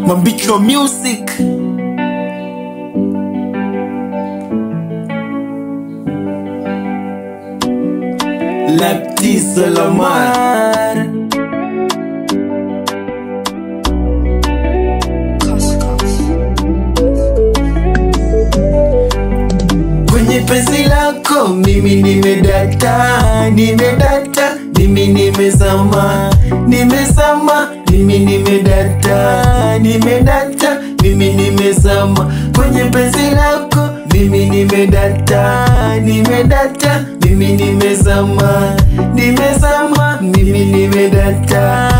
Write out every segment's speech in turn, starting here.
Mambichwa Music. Lapti Salamar. Kwenye penzi lako mimi nimedata, mimi nimezama, mimi nimedata, mimi nimezama. Kwenye penzi lako mimi nimedata, mimi nimezama, mimi nimedata,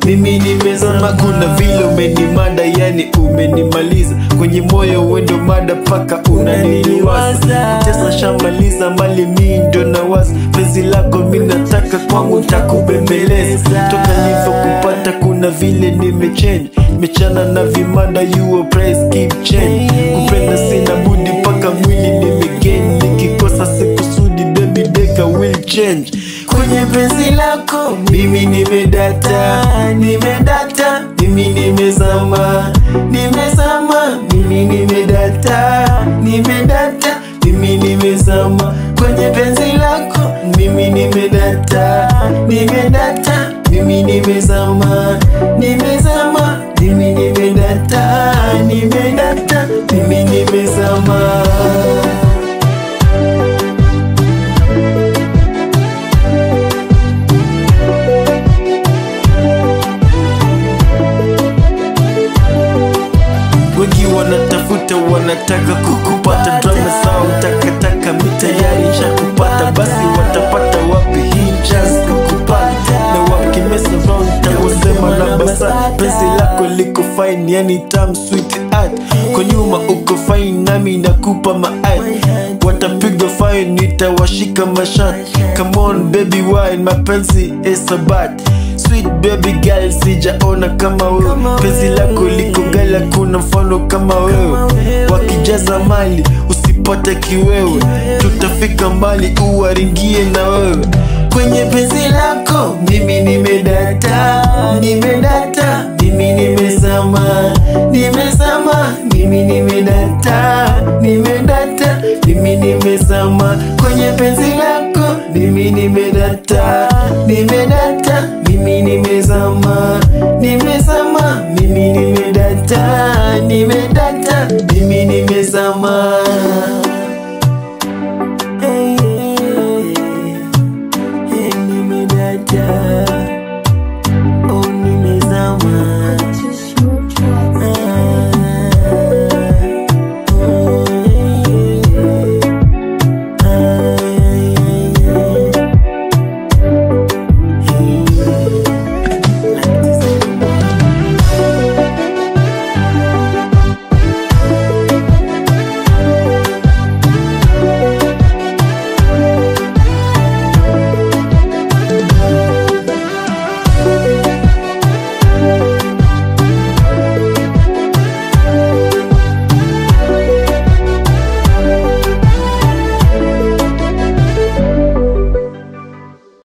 mimi nimezama. Kuna vile umenimada, yani umenimaliza kwenye moyo, wendo mada paka unaniliwaza. Kutesa shamaliza mali mimi ndo nawaza. Penzi lako mimi nataka kwangu nitakubembeleza. Toka nilivyo kupata kuna vile nimechange, mechana na vimada, you a price keep change. Kupenda sina budi paka mwili nimegain, nikikosa sikusudi baby deka will change. Kwenye penzi lako mimi nimedata, mimi nimezama, mimi nimedata, mimi nimezama. Kwenye penzi lako mimi nimedata, mimi nimezama, mimi nimedata, mimi nimezama. Wengi wanatafuta, wanataka kukupata. Drama sao takataka, mitayari shakupata. Basi watapata wapi hii chance kukupata? Na wakimesa round tawasema na basa. Penzi lako liko fine, yani tam sweet art. Kwa nyuma uko fine, nami nakupa maad. Watapiga fine, nitawashika mashat. Come on baby wine, mapenzi is a bad. Sweet baby girl, sijaona kama wewe. Penzi lako liko gala, kuna mfano kama wewe. Wakijaza mali, usipate kiwewe. Tutafika mbali, uwaringie na wewe. Kwenye penzi lako mimi nimedata, mimi nimezama, mimi nimedata, mimi nimezama. Kwenye penzi lako mimi nimedata,